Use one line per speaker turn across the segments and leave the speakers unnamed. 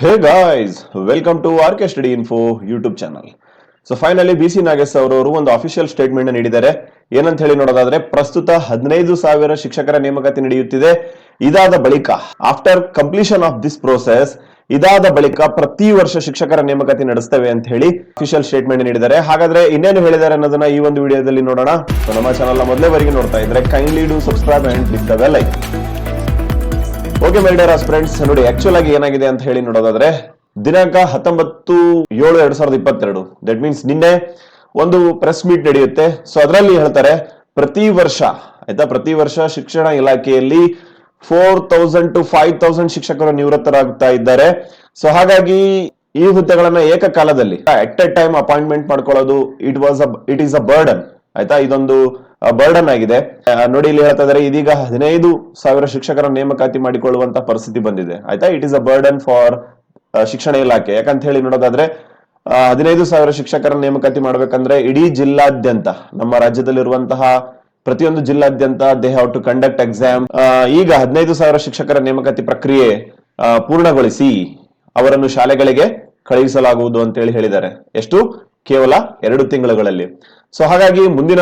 Hey guys, welcome to RK Study Info YouTube channel. So finally BC Nagesh ಅವರು ಒಂದು official statement ನೀಡಿದ್ದಾರೆ. ಏನಂತ ಹೇಳಿ ನೋಡೋದಾದ್ರೆ, ಪ್ರಸ್ತುತ 15,000 ಶಿಕ್ಷಕರ ನೇಮಕಾತಿ ನಡೆಯುತ್ತಿದೆ. ಇದಾದ ಬಳಿಕ after completion of this process, ಇದಾದ ಬಳಿಕ ಪ್ರತಿ ವರ್ಷ ಶಿಕ್ಷಕರ ನೇಮಕಾತಿ ನಡೆಸ್ತೇವೆ ಅಂತ ಹೇಳಿ ಅಫಿಷಿಯಲ್ ಸ್ಟೇಟ್ಮೆಂಟ್ ನೀಡಿದ್ದಾರೆ. ಹಾಗಾದ್ರೆ ಇನ್ನೇನು ಹೇಳಿದ್ದಾರೆ ಅನ್ನೋದನ್ನ ಈ ಒಂದು ವಿಡಿಯೋದಲ್ಲಿ ನೋಡೋಣ. ನಮ್ಮ ಚಾನಲ್ ನ ಮೊದಲೇವರೆಗೆ ನೋಡ್ತಾ ಇದ್ರೆ kindly do subscribe and click the bell icon. Okay my dear friends, ನೋಡಿ ಆಕ್ಚುಲ್ ಆಗಿ ಏನಾಗಿದೆ ಅಂತ ಹೇಳಿ ನೋಡೋದಾದ್ರೆ, ದಿನಾಂಕ 19/7/2022, ದಟ್ ಮೀನ್ಸ್ ನಿನ್ನೆ ಒಂದು ಪ್ರೆಸ್ ಮೀಟ್ ನಡೆಯುತ್ತೆ. ಸೊ ಅದರಲ್ಲಿ ಹೇಳ್ತಾರೆ, ಪ್ರತಿ ವರ್ಷ ಪ್ರತಿ ವರ್ಷ ಶಿಕ್ಷಣ ಇಲಾಖೆಯಲ್ಲಿ 4,000 to 5,000 ಶಿಕ್ಷಕರು ನಿವೃತ್ತರಾಗ್ತಾ ಇದ್ದಾರೆ. ಸೊ ಹಾಗಾಗಿ ಈ ಹುದ್ದೆಗಳನ್ನ ಏಕಕಾಲದಲ್ಲಿ ಅಟ್ ಎ ಟೈಮ್ ಅಪಾಯಿಂಟ್ಮೆಂಟ್ ಮಾಡ್ಕೊಳ್ಳೋದು ಇಟ್ ಈಸ್ ಅ ಬರ್ಡನ್. ಇದೊಂದು ಬರ್ಡನ್ ಆಗಿದೆ. ನೋಡಿ, ಇಲ್ಲಿ ಹೇಳ್ತಾ ಇದ್ದಾರೆ, ಇದೀಗ 15,000 ಶಿಕ್ಷಕರ ನೇಮಕಾತಿ ಮಾಡಿಕೊಳ್ಳುವಂತ ಪರಿಸ್ಥಿತಿ ಬಂದಿದೆ. It is a burden for ಶಿಕ್ಷಣ ಇಲಾಖೆ. ಯಾಕಂತ ಹೇಳಿ ನೋಡೋದಾದ್ರೆ, 15,000 ಶಿಕ್ಷಕರ ನೇಮಕಾತಿ ಮಾಡ್ಬೇಕಂದ್ರೆ ಇಡೀ ಜಿಲ್ಲಾದ್ಯಂತ, ನಮ್ಮ ರಾಜ್ಯದಲ್ಲಿರುವಂತಹ ಪ್ರತಿಯೊಂದು ಜಿಲ್ಲಾದ್ಯಂತ they have to conduct exam. ಈಗ 15,000 ಶಿಕ್ಷಕರ ನೇಮಕಾತಿ ಪ್ರಕ್ರಿಯೆ ಪೂರ್ಣಗೊಳಿಸಿ ಅವರನ್ನು ಶಾಲೆಗಳಿಗೆ ಕಳುಹಿಸಲಾಗುವುದು ಅಂತ ಹೇಳಿದ್ದಾರೆ. ಎಷ್ಟು? ಕೇವಲ 2 ತಿಂಗಳುಗಳಲ್ಲಿ. ಸೊ ಹಾಗಾಗಿ ಮುಂದಿನ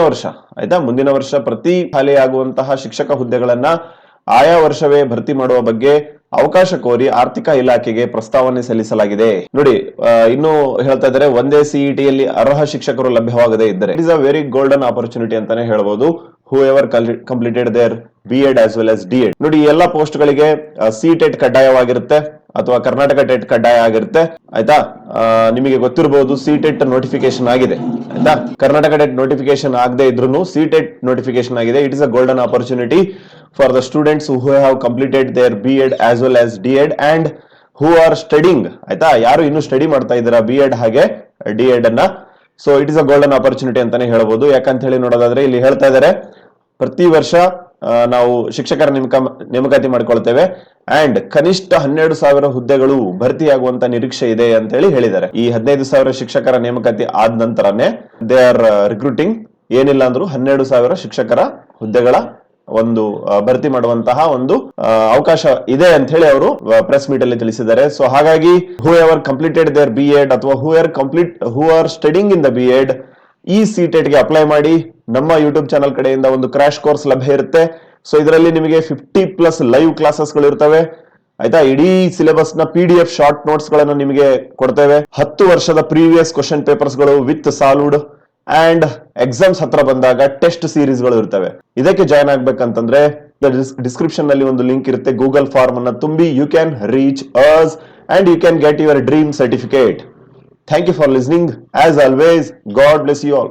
ವರ್ಷ ಪ್ರತಿ ಖಾಲಿಯಾಗುವಂತಹ ಶಿಕ್ಷಕ ಹುದ್ದೆಗಳನ್ನ ಆಯಾ ವರ್ಷವೇ ಭರ್ತಿ ಮಾಡುವ ಬಗ್ಗೆ ಅವಕಾಶ ಕೋರಿ ಆರ್ಥಿಕ ಇಲಾಖೆಗೆ ಪ್ರಸ್ತಾವನೆ ಸಲ್ಲಿಸಲಾಗಿದೆ. ನೋಡಿ, ಇನ್ನು ಹೇಳ್ತಾ ಇದ್ದಾರೆ, ಒಂದೇ ಸಿಇಟಿಯಲ್ಲಿ ಅರ್ಹ ಶಿಕ್ಷಕರು ಲಭ್ಯವಾಗದೇ ಇದ್ದರೆ it is a very golden opportunity ಅಂತಾನೆ ಹೇಳ್ಬೋದು. Whoever completed their B.Ed as well as D.Ed. ನೋಡಿ, ಈ ಎಲ್ಲಾ ಪೋಸ್ಟ್ ಗಳಿಗೆ CTET ಕಡ್ಡಾಯವಾಗಿರುತ್ತೆ ಅಥವಾ ಕರ್ನಾಟಕ ಟೆಟ್ ಕಡ್ಡಾಯ ಆಗಿರುತ್ತೆ. ನಿಮಗೆ ಗೊತ್ತಿರಬಹುದು, CTET ನೋಟಿಫಿಕೇಶನ್ ಆಗಿದೆ. ಕರ್ನಾಟಕ ಟೆಟ್ ನೋಟಿಫಿಕೇಶನ್ ಆಗದೆ ಇದ್ರೂ CTET ನೋಟಿಫಿಕೇಶನ್ ಆಗಿದೆ. It is a golden opportunity for the students who have completed their B.Ed as well as D.Ed and who are studying. ಯಾರು ಇನ್ನು ಸ್ಟಡಿ ಮಾಡ್ತಾ ಇದ್ದೀರಾ B.Ed ಹಾಗೆ D.Ed ಅನ್ನ, so it is a golden opportunity ಅಂತಾನೆ ಹೇಳ್ಬೋದು. ಯಾಕಂತ ಹೇಳಿ ನೋಡೋದಾದ್ರೆ, ಇಲ್ಲಿ ಹೇಳ್ತಾ ಇದ್ದಾರೆ, ಪ್ರತಿ ವರ್ಷ ನಾವು ಶಿಕ್ಷಕರ ನೇಮಕಾತಿ ಮಾಡ್ಕೊಳ್ತೇವೆ ಅಂಡ್ ಕನಿಷ್ಠ 12,000 ಹುದ್ದೆಗಳು ಭರ್ತಿಯಾಗುವಂತ ನಿರೀಕ್ಷೆ ಇದೆ ಅಂತ ಹೇಳಿದ್ದಾರೆ. ಈ 15,000 ಶಿಕ್ಷಕರ ನೇಮಕಾತಿ ಆದ ನಂತರನೇ ದೇ ಆರ್ ರಿಕ್ರೂಟಿಂಗ್, ಏನಿಲ್ಲ ಅಂದ್ರೂ 12,000 ಶಿಕ್ಷಕರ ಹುದ್ದೆಗಳ ಒಂದು ಭರ್ತಿ ಮಾಡುವಂತಹ ಒಂದು ಅವಕಾಶ ಇದೆ ಅಂತ ಹೇಳಿ ಅವರು ಪ್ರೆಸ್ ಮೀಟ್ ಅಲ್ಲಿ ತಿಳಿಸಿದ್ದಾರೆ. ಸೊ ಹಾಗಾಗಿ ಹೂ ಎವರ್ ಕಂಪ್ಲೀಟೆಡ್ ದೇರ್ B.Ed ಅಥವಾ ಹೂ are studying in the B.Ed, ಈ CTET ಗೆ ಅಪ್ಲೈ ಮಾಡಿ. ನಮ್ಮ ಯೂಟ್ಯೂಬ್ ಚಾನಲ್ ಕಡೆಯಿಂದ ಒಂದು ಕ್ರಾಶ್ ಕೋರ್ಸ್ ಲಭ್ಯ ಇರುತ್ತೆ. ಸೊ ಇದರಲ್ಲಿ ನಿಮಗೆ 50+ ಲೈವ್ ಕ್ಲಾಸಸ್ ಗಳು ಇರ್ತವೆ. ಇಡೀ ಸಿಲೆಬಸ್ ನ PDF ಶಾರ್ಟ್ ನೋಟ್ಸ್ ಗಳನ್ನು ನಿಮಗೆ ಕೊಡ್ತೇವೆ. 10 ವರ್ಷದ ಪ್ರೀವಿಯಸ್ ಕ್ವಶನ್ ಪೇಪರ್ಸ್ ಗಳು ವಿತ್ ಸಾಲ್ವ್ಡ್ ಅಂಡ್ ಎಕ್ಸಾಮ್ಸ್ ಹತ್ರ ಬಂದಾಗ ಟೆಸ್ಟ್ ಸೀರೀಸ್ ಗಳು ಇರ್ತವೆ. ಇದಕ್ಕೆ ಜಾಯ್ನ್ ಆಗ್ಬೇಕಂತಂದ್ರೆ ಡಿಸ್ಕ್ರಿಪ್ಷನ್ ನಲ್ಲಿ ಒಂದು ಲಿಂಕ್ ಇರುತ್ತೆ. ಗೂಗಲ್ ಫಾರ್ಮ್ ಅನ್ನ ತುಂಬಿ you can reach us and you can get your dream certificate. Thank you for listening. As always, God bless you all.